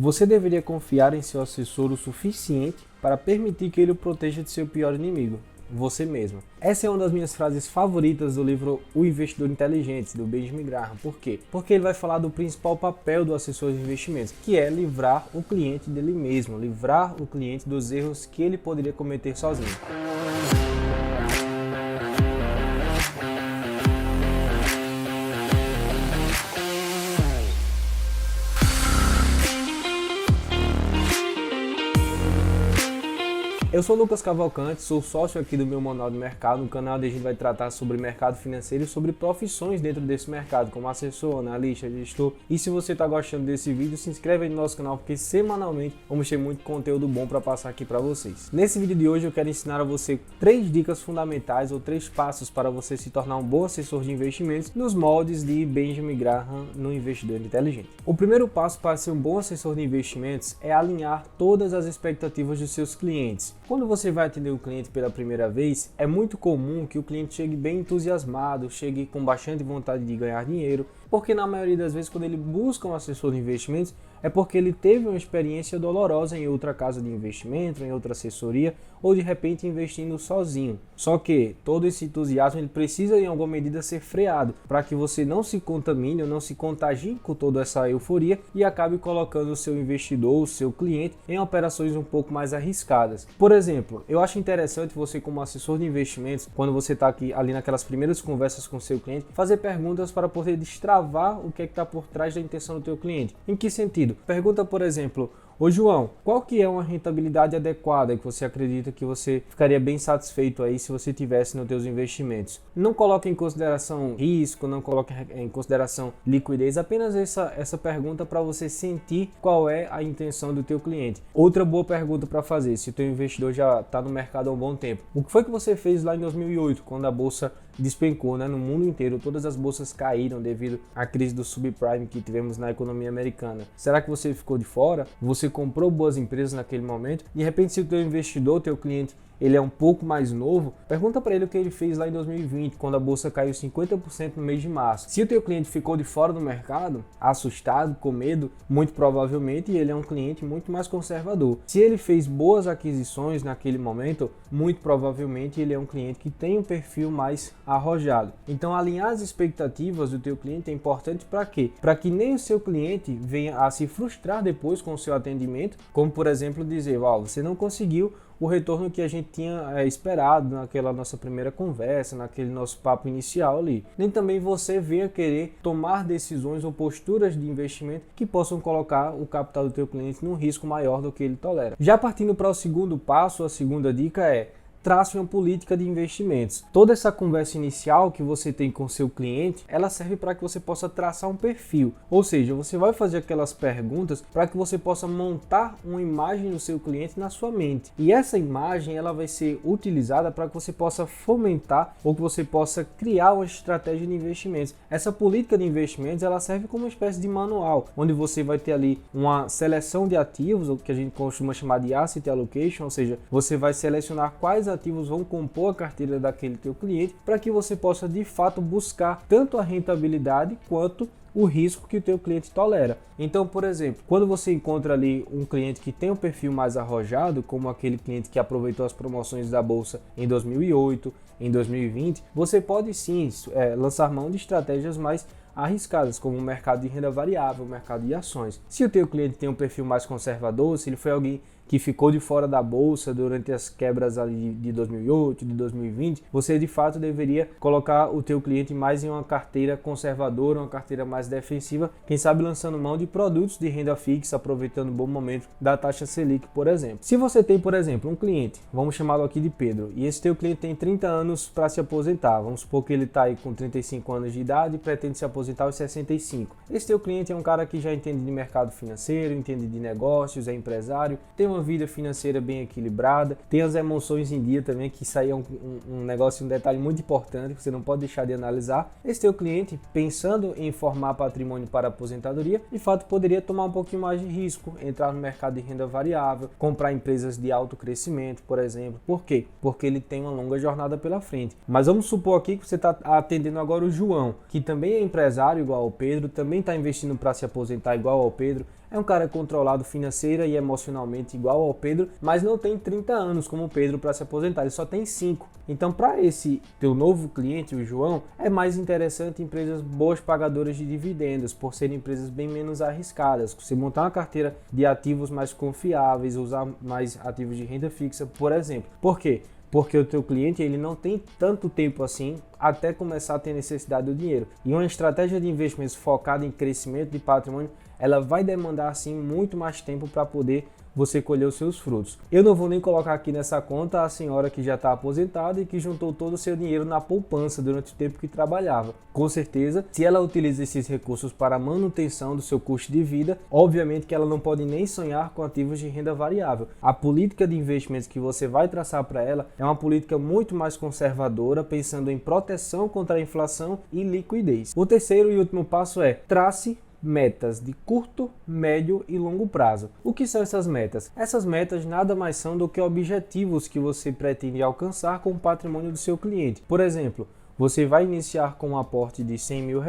Você deveria confiar em seu assessor o suficiente para permitir que ele o proteja de seu pior inimigo, você mesmo. Essa é uma das minhas frases favoritas do livro O Investidor Inteligente, do Benjamin Graham. Por quê? Porque ele vai falar do principal papel do assessor de investimentos, que é livrar o cliente dele mesmo, livrar o cliente dos erros que ele poderia cometer sozinho. Eu sou o Lucas Cavalcante, sou sócio aqui do meu Manual de Mercado, no canal onde a gente vai tratar sobre mercado financeiro e sobre profissões dentro desse mercado, como assessor, analista, gestor. E se você está gostando desse vídeo, se inscreve aí no nosso canal, porque semanalmente vamos ter muito conteúdo bom para passar aqui para vocês. Nesse vídeo de hoje eu quero ensinar a você 3 dicas fundamentais ou 3 passos para você se tornar um bom assessor de investimentos nos moldes de Benjamin Graham no Investidor Inteligente. O primeiro passo para ser um bom assessor de investimentos é alinhar todas as expectativas dos seus clientes. Quando você vai atender o cliente pela primeira vez, é muito comum que o cliente chegue bem entusiasmado, chegue com bastante vontade de ganhar dinheiro, porque na maioria das vezes quando ele busca um assessor de investimentos é porque ele teve uma experiência dolorosa em outra casa de investimento, em outra assessoria, ou de repente investindo sozinho. Só que todo esse entusiasmo ele precisa em alguma medida ser freado, para que você não se contamine ou não se contagie com toda essa euforia e acabe colocando o seu investidor, o seu cliente, em operações um pouco mais arriscadas. Por exemplo, eu acho interessante você como assessor de investimentos, quando você está aqui ali naquelas primeiras conversas com o seu cliente, fazer perguntas para poder destravar o que está por trás da intenção do teu cliente. Em que sentido? Pergunta, por exemplo: ô João, qual que é uma rentabilidade adequada que você acredita que você ficaria bem satisfeito aí se você tivesse nos teus investimentos? Não coloque em consideração risco, não coloque em consideração liquidez, apenas essa pergunta para você sentir qual é a intenção do teu cliente. Outra boa pergunta para fazer, se o teu investidor já está no mercado há um bom tempo: o que foi que você fez lá em 2008, quando a bolsa despencou, né? No mundo inteiro, todas as bolsas caíram devido à crise do subprime que tivemos na economia americana. Será que você ficou de fora? Você comprou boas empresas naquele momento? De repente, se o teu investidor, teu cliente, ele é um pouco mais novo, pergunta para ele o que ele fez lá em 2020, quando a bolsa caiu 50% no mês de março. Se o teu cliente ficou de fora do mercado, assustado, com medo, muito provavelmente ele é um cliente muito mais conservador. Se ele fez boas aquisições naquele momento, muito provavelmente ele é um cliente que tem um perfil mais arrojado. Então, alinhar as expectativas do teu cliente é importante para quê? Para que nem o seu cliente venha a se frustrar depois com o seu atendimento, como por exemplo dizer: você não conseguiu o retorno que a gente tinha esperado naquela nossa primeira conversa, naquele nosso papo inicial ali. Nem também você venha querer tomar decisões ou posturas de investimento que possam colocar o capital do teu cliente num risco maior do que ele tolera. Já partindo para o segundo passo, a segunda dica é: trace uma política de investimentos. Toda essa conversa inicial que você tem com seu cliente, ela serve para que você possa traçar um perfil. Ou seja, você vai fazer aquelas perguntas para que você possa montar uma imagem do seu cliente na sua mente. E essa imagem ela vai ser utilizada para que você possa fomentar ou que você possa criar uma estratégia de investimentos. Essa política de investimentos ela serve como uma espécie de manual, onde você vai ter ali uma seleção de ativos, o que a gente costuma chamar de asset allocation, ou seja, você vai selecionar quais ativos vão compor a carteira daquele teu cliente para que você possa de fato buscar tanto a rentabilidade quanto o risco que o teu cliente tolera. Então, por exemplo, quando você encontra ali um cliente que tem um perfil mais arrojado, como aquele cliente que aproveitou as promoções da bolsa em 2008, em 2020, você pode sim lançar mão de estratégias mais arriscadas, como o mercado de renda variável, o mercado de ações. Se o teu cliente tem um perfil mais conservador, se ele foi alguém que ficou de fora da bolsa durante as quebras ali de 2008, de 2020, você de fato deveria colocar o teu cliente mais em uma carteira conservadora, uma carteira mais defensiva, quem sabe lançando mão de produtos de renda fixa, aproveitando o bom momento da taxa Selic, por exemplo. Se você tem, por exemplo, um cliente, vamos chamá-lo aqui de Pedro, e esse teu cliente tem 30 anos para se aposentar, vamos supor que ele está aí com 35 anos de idade e pretende se aposentar aos 65. Esse teu cliente é um cara que já entende de mercado financeiro, entende de negócios, é empresário, tem uma vida financeira bem equilibrada, tem as emoções em dia também, que isso aí é um negócio, um detalhe muito importante que você não pode deixar de analisar. Esse teu cliente, pensando em formar patrimônio para aposentadoria, de fato poderia tomar um pouquinho mais de risco, entrar no mercado de renda variável, comprar empresas de alto crescimento, por exemplo. Por quê? Porque ele tem uma longa jornada pela frente. Mas vamos supor aqui que você está atendendo agora o João, que também é empresário igual ao Pedro, também está investindo para se aposentar igual ao Pedro, é um cara controlado financeira e emocionalmente igual ao Pedro, mas não tem 30 anos como o Pedro para se aposentar, ele só tem 5. Então, para esse teu novo cliente, o João, é mais interessante empresas boas pagadoras de dividendos, por serem empresas bem menos arriscadas. Você montar uma carteira de ativos mais confiáveis, usar mais ativos de renda fixa, por exemplo. Por quê? Porque o teu cliente ele não tem tanto tempo assim até começar a ter necessidade do dinheiro. E uma estratégia de investimentos focada em crescimento de patrimônio, ela vai demandar assim muito mais tempo para poder você colher os seus frutos. Eu não vou nem colocar aqui nessa conta a senhora que já está aposentada e que juntou todo o seu dinheiro na poupança durante o tempo que trabalhava. Com certeza, se ela utiliza esses recursos para a manutenção do seu custo de vida, obviamente que ela não pode nem sonhar com ativos de renda variável. A política de investimentos que você vai traçar para ela é uma política muito mais conservadora, pensando em proteção contra a inflação e liquidez. O terceiro e último passo é trace metas de curto, médio e longo prazo. O que são essas metas? Essas metas nada mais são do que objetivos que você pretende alcançar com o patrimônio do seu cliente. Por exemplo, você vai iniciar com um aporte de R$100 mil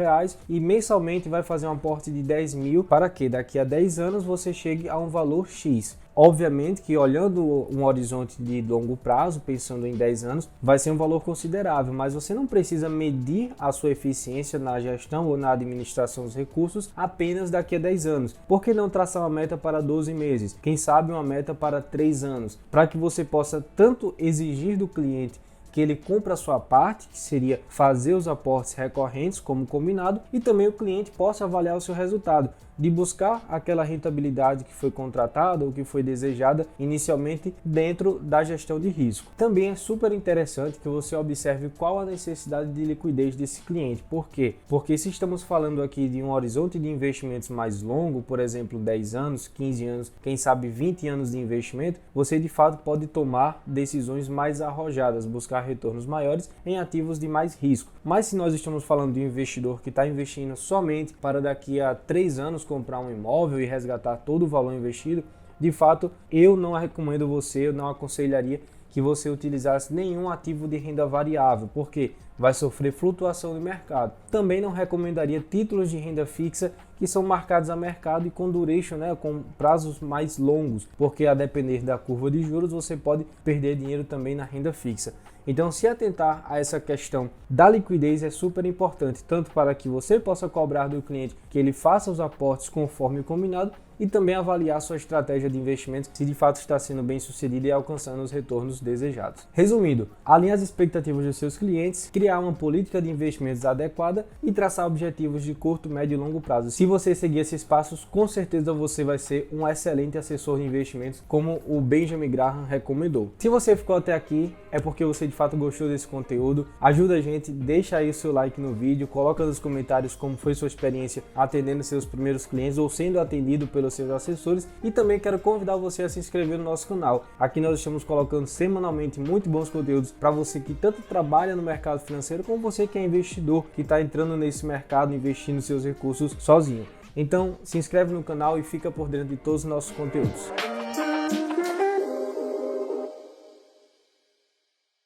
e mensalmente vai fazer um aporte de 10 mil para que daqui a 10 anos você chegue a um valor X. Obviamente que olhando um horizonte de longo prazo, pensando em 10 anos, vai ser um valor considerável, mas você não precisa medir a sua eficiência na gestão ou na administração dos recursos apenas daqui a 10 anos. Por que não traçar uma meta para 12 meses? Quem sabe uma meta para 3 anos, para que você possa tanto exigir do cliente que ele cumpra a sua parte, que seria fazer os aportes recorrentes como combinado, e também o cliente possa avaliar o seu resultado, de buscar aquela rentabilidade que foi contratada ou que foi desejada inicialmente dentro da gestão de risco. Também é super interessante que você observe qual a necessidade de liquidez desse cliente. Por quê? Porque se estamos falando aqui de um horizonte de investimentos mais longo, por exemplo, 10 anos, 15 anos, quem sabe 20 anos de investimento, você de fato pode tomar decisões mais arrojadas, buscar retornos maiores em ativos de mais risco. Mas se nós estamos falando de um investidor que está investindo somente para daqui a 3 anos comprar um imóvel e resgatar todo o valor investido, de fato, eu não recomendo você, eu não aconselharia que você utilizasse nenhum ativo de renda variável, porque vai sofrer flutuação do mercado. Também não recomendaria títulos de renda fixa que são marcados a mercado e com duration, com prazos mais longos, porque a depender da curva de juros você pode perder dinheiro também na renda fixa. Então, se atentar a essa questão da liquidez é super importante, tanto para que você possa cobrar do cliente que ele faça os aportes conforme o combinado e também avaliar sua estratégia de investimento se de fato está sendo bem sucedida e alcançando os retornos desejados. Resumindo, alinhar as expectativas dos seus clientes, criar uma política de investimentos adequada e traçar objetivos de curto, médio e longo prazo. Se você seguir esses passos, com certeza você vai ser um excelente assessor de investimentos, como o Benjamin Graham recomendou. Se você ficou até aqui, é porque você de fato gostou desse conteúdo. Ajuda a gente, deixa aí o seu like no vídeo, coloca nos comentários como foi sua experiência atendendo seus primeiros clientes ou sendo atendido pelos seus assessores, e também quero convidar você a se inscrever no nosso canal. Aqui nós estamos colocando semanalmente muito bons conteúdos para você que tanto trabalha no mercado financeiro como você que é investidor, que está entrando nesse mercado investindo seus recursos sozinho. Então se inscreve no canal e fica por dentro de todos os nossos conteúdos.